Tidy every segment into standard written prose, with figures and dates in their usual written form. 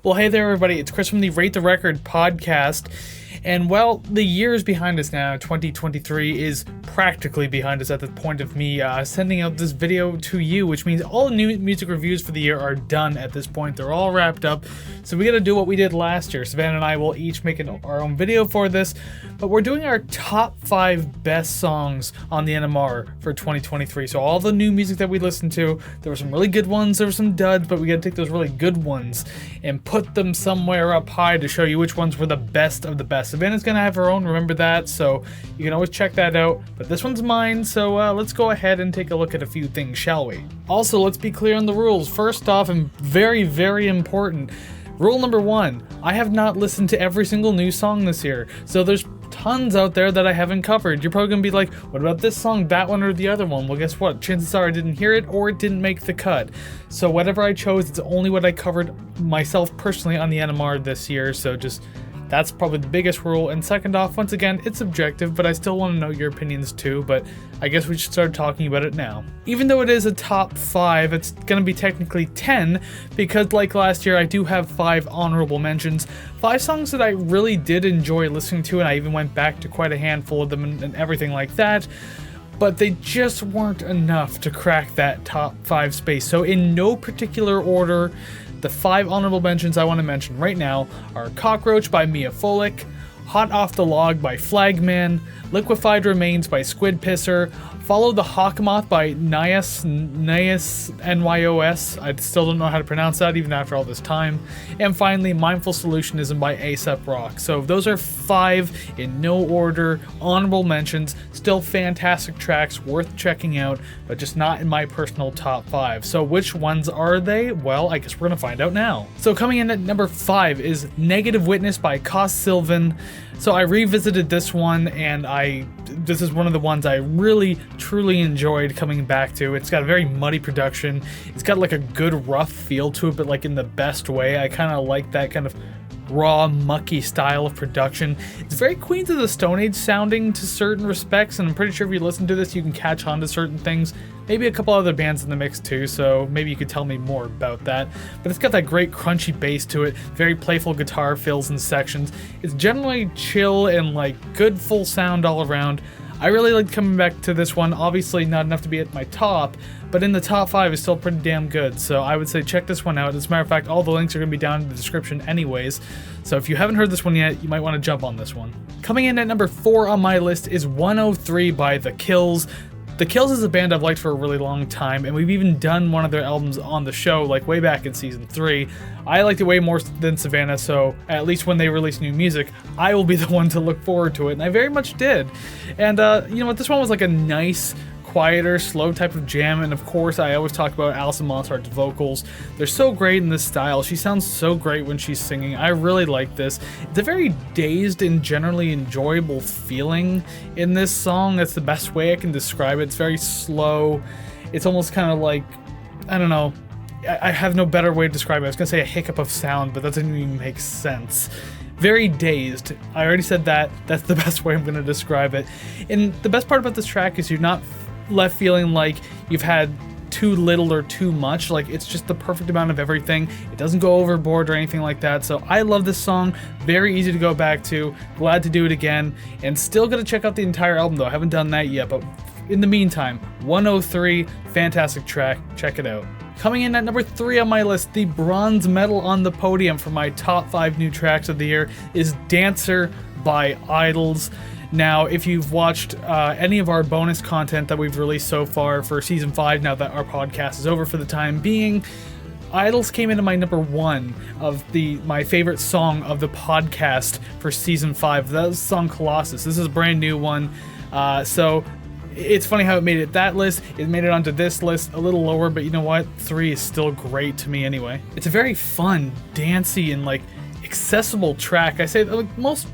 Well, hey there, everybody. It's Kris from the Rate the Record podcast. And well, the year is behind us now. 2023 is practically behind us at the point of me sending out this video to you, which means all the new music reviews for the year are done at this point. They're all wrapped up. So we got to do what we did last year. Savannah and I will each make our own video for this, but we're doing our top 5 best songs on the NMR for 2023. So all the new music that we listened to, there were some really good ones, there were some duds, but we got to take those really good ones and put them somewhere up high to show you which ones were the best of the best. Savannah's gonna have her own, remember that, so you can always check that out, but this one's mine, so let's go ahead and take a look at a few things, shall we? Also, let's be clear on the rules. First off, and very, very important, rule number 1, I have not listened to every single new song this year, so there's tons out there that I haven't covered. You're probably gonna be like, what about this song, that one, or the other one? Well, guess what? Chances are I didn't hear it or it didn't make the cut. So whatever I chose, it's only what I covered myself personally on the NMR this year, so just that's probably the biggest rule. And second off, once again, it's subjective, but I still want to know your opinions too, but I guess we should start talking about it now. Even though it is a top 5, it's going to be technically 10, because like last year, I do have 5 honorable mentions. 5 songs that I really did enjoy listening to, and I even went back to quite a handful of them and everything like that. But they just weren't enough to crack that top 5 space. So in no particular order, the 5 honorable mentions I want to mention right now are Cockroach by Mia Folick, Hot Off the Log by Flagman, Liquefied Remains by Squid Pisser, Follow the Hawkmoth by Nyos, N-Y-O-S, I still don't know how to pronounce that even after all this time, and finally Mindful Solutionism by A$AP Rock. So those are 5 in no order, honorable mentions, still fantastic tracks worth checking out, but just not in my personal top 5. So which ones are they? Well, I guess we're gonna find out now. So coming in at number 5 is Negative Witness by Cos Sylvan. So I revisited this one, and this is one of the ones I really, truly enjoyed coming back to. It's got a very muddy production. It's got like a good rough feel to it, but like in the best way. I kind of like that kind of raw, mucky style of production. It's very Queens of the Stone Age sounding to certain respects, and I'm pretty sure if you listen to this, you can catch on to certain things. Maybe a couple other bands in the mix too, so maybe you could tell me more about that. But it's got that great crunchy bass to it, very playful guitar fills and sections. It's generally chill and like good full sound all around. I really liked coming back to this one. Obviously not enough to be at my top, but in the top 5 is still pretty damn good. So I would say check this one out. As a matter of fact, all the links are going to be down in the description anyways. So if you haven't heard this one yet, you might want to jump on this one. Coming in at number 4 on my list is 103 by The Kills. The Kills is a band I've liked for a really long time, and we've even done one of their albums on the show, like way back in season 3. I liked it way more than Savannah, so at least when they release new music, I will be the one to look forward to it, and I very much did. And you know what, this one was like a nice, quieter, slow type of jam, and of course I always talk about Alison Mosshart's vocals. They're so great in this style. She sounds so great when she's singing. I really like this. It's a very dazed and generally enjoyable feeling in this song. That's the best way I can describe it. It's very slow. It's almost kind of like, I don't know, I have no better way to describe it. I was gonna say a hiccup of sound, but that doesn't even make sense. Very dazed. I already said that. That's the best way I'm gonna describe it. And the best part about this track is you're not left feeling like you've had too little or too much. Like, it's just the perfect amount of everything. It doesn't go overboard or anything like that. So I love this song. Very easy to go back to. Glad to do it again. And still gonna check out the entire album though. I haven't done that yet, but in the meantime, 103, fantastic track. Check it out. Coming in at number 3 on my list, the bronze medal on the podium for my top 5 new tracks of the year is Dancer by Idols. Now, if you've watched any of our bonus content that we've released so far for Season 5, now that our podcast is over for the time being, Idols came into my number 1 of my favorite song of the podcast for Season 5. That was the song Colossus. This is a brand new one. So it's funny how it made it that list. It made it onto this list a little lower, but you know what? 3 is still great to me anyway. It's a very fun, dancey, and like accessible track. I say like most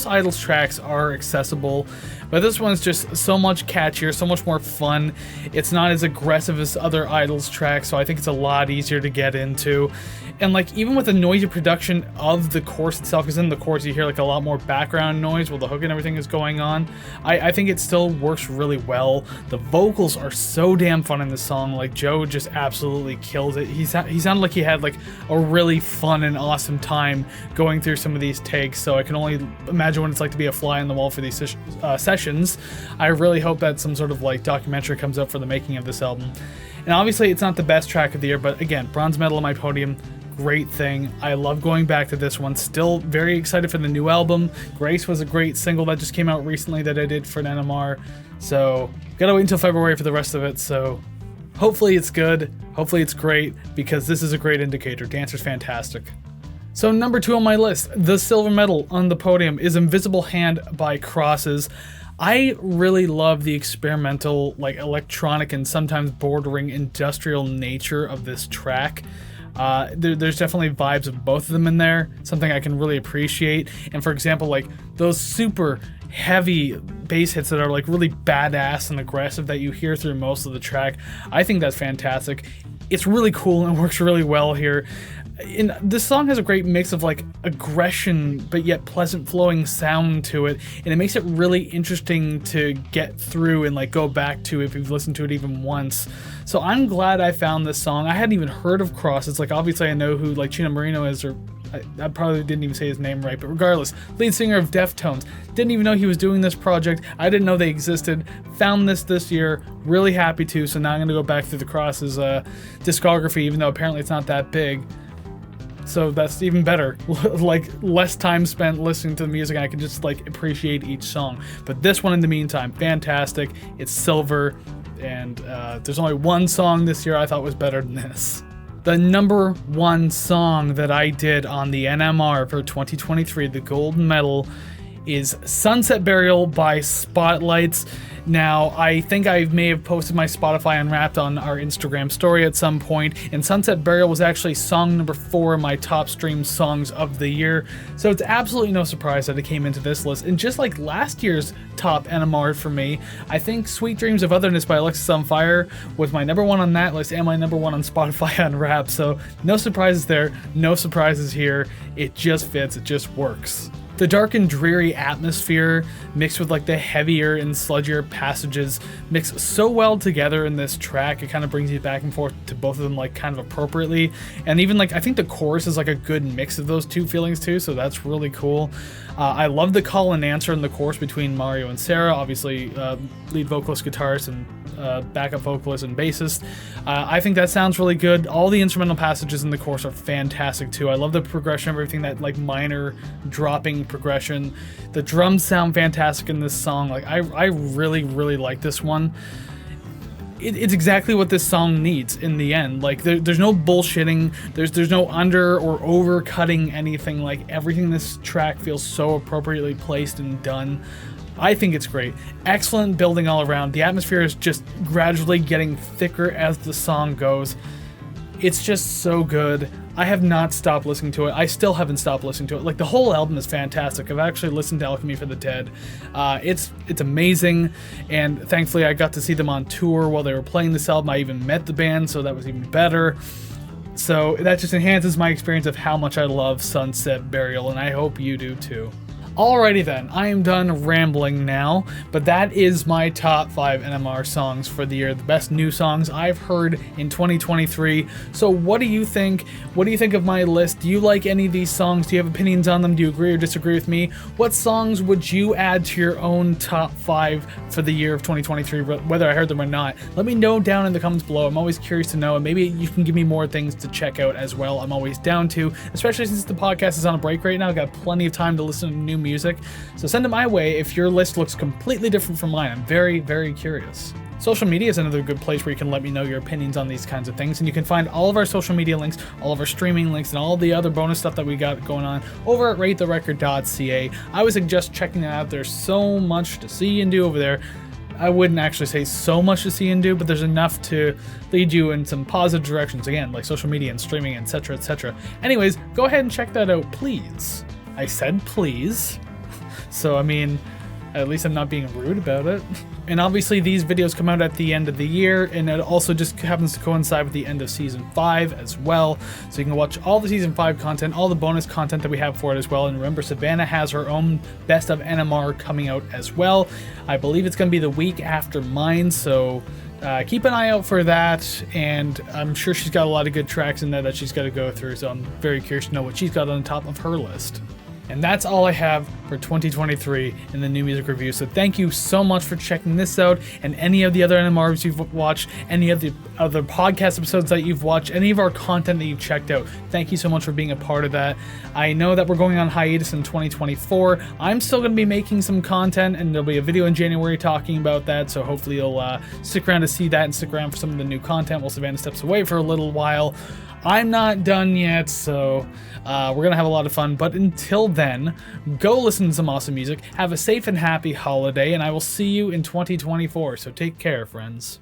Idols tracks are accessible, But this one's just so much catchier, so much more fun. It's not as aggressive as other Idols tracks, so I think it's a lot easier to get into. And like, even with the noisy production of the chorus itself, because in the chorus you hear like a lot more background noise while the hook and everything is going on, I think it still works really well. The vocals are so damn fun in this song. Like, Joe just absolutely killed it. He sounded like he had like a really fun and awesome time going through some of these takes, so I can only imagine what it's like to be a fly on the wall for these sessions. I really hope that some sort of like documentary comes up for the making of this album. And obviously it's not the best track of the year, but again, bronze medal on my podium. Great thing. I love going back to this one. Still very excited for the new album. Grace was a great single that just came out recently that I did for an NMR. So gotta wait until February for the rest of it. So hopefully it's good. Hopefully it's great, because this is a great indicator. Dancer's fantastic. So number 2 on my list, the silver medal on the podium, is Invisible Hand by Crosses. I really love the experimental, like electronic and sometimes bordering industrial nature of this track. There's definitely vibes of both of them in there, something I can really appreciate. And for example, like those super heavy bass hits that are like really badass and aggressive that you hear through most of the track, I think that's fantastic. It's really cool and works really well here. And this song has a great mix of like aggression but yet pleasant flowing sound to it, and it makes it really interesting to get through and like go back to if you've listened to it even once. So I'm glad I found this song. I hadn't even heard of Cross. It's like, obviously I know who like Chino Marino is, or I probably didn't even say his name right, but regardless, lead singer of Deftones. Didn't even know he was doing this project. I didn't know they existed. Found this year. Really happy to. So now I'm gonna go back through the Cross's discography, even though apparently it's not that big. So that's even better. Like, less time spent listening to the music, and I can just like appreciate each song. But this one in the meantime, fantastic. It's silver, and there's only one song this year I thought was better than this. The number 1 song that I did on the NMR for 2023, the gold medal, is Sunset Burial by Spotlights. Now, I think I may have posted my Spotify Unwrapped on our Instagram story at some point, and Sunset Burial was actually song number 4 in my top streamed songs of the year, so it's absolutely no surprise that it came into this list. And just like last year's top NMR for me, I think Sweet Dreams of Otherness by Alexisonfire was my number 1 on that list and my number 1 on Spotify Unwrapped, so no surprises there, no surprises here. It just fits, it just works. The dark and dreary atmosphere mixed with like the heavier and sludgier passages mix so well together in this track. It kind of brings you back and forth to both of them like kind of appropriately. And even like, I think the chorus is like a good mix of those two feelings too, so that's really cool. I love the call and answer in the chorus between Mario and Sarah, obviously lead vocalist, guitarist, and backup vocalist and bassist. I think that sounds really good. All the instrumental passages in the chorus are fantastic too. I love the progression of everything, that like minor dropping progression. The drums sound fantastic in this song. Like I really like this one. It's exactly what this song needs in the end. Like there's no bullshitting, there's no under or over cutting anything. Like everything in this track feels so appropriately placed and done. I think it's great. Excellent building all around. The atmosphere is just gradually getting thicker as the song goes. It's just so good. I have not stopped listening to it. I still haven't stopped listening to it. Like, the whole album is fantastic. I've actually listened to Alchemy for the Dead. It's amazing, and thankfully I got to see them on tour while they were playing this album. I even met the band, so that was even better. So that just enhances my experience of how much I love Sunset Burial, and I hope you do too. Alrighty then, I am done rambling now, but that is my top 5 NMR songs for the year, the best new songs I've heard in 2023. So what do you think? What do you think of my list? Do you like any of these songs? Do you have opinions on them? Do you agree or disagree with me? What songs would you add to your own top 5 for the year of 2023, whether I heard them or not? Let me know down in the comments below. I'm always curious to know, and maybe you can give me more things to check out as well. I'm always down to, especially since the podcast is on a break right now. I've got plenty of time to listen to new music, so send it my way if your list looks completely different from mine. I'm very curious. Social media is another good place where you can let me know your opinions on these kinds of things, and you can find all of our social media links, all of our streaming links, and all the other bonus stuff that we got going on over at ratetherecord.ca. I would suggest checking that out. There's so much to see and do over there. I wouldn't actually say so much to see and do, but there's enough to lead you in some positive directions, again, like social media and streaming, etc, etc. Anyways, go ahead and check that out, please. I said please. So, I mean, At least I'm not being rude about it. And obviously these videos come out at the end of the year, and it also just happens to coincide with the end of season 5 as well. So you can watch all the season 5 content, all the bonus content that we have for it as well. And remember, Savannah has her own best of NMR coming out as well. I believe it's going to be the week after mine, so keep an eye out for that. And I'm sure she's got a lot of good tracks in there that she's got to go through, so I'm very curious to know what she's got on the top of her list. And that's all I have for 2023 in the new music review. So thank you so much for checking this out, and any of the other NMRs you've watched, any of the other podcast episodes that you've watched, any of our content that you've checked out. Thank you so much for being a part of that. I know that we're going on hiatus in 2024. I'm still going to be making some content, and there'll be a video in January talking about that. So hopefully you'll stick around to see that, and stick around for some of the new content while Savannah steps away for a little while. I'm not done yet, so we're going to have a lot of fun. But until then, go listen to some awesome music. Have a safe and happy holiday, and I will see you in 2024. So take care, friends.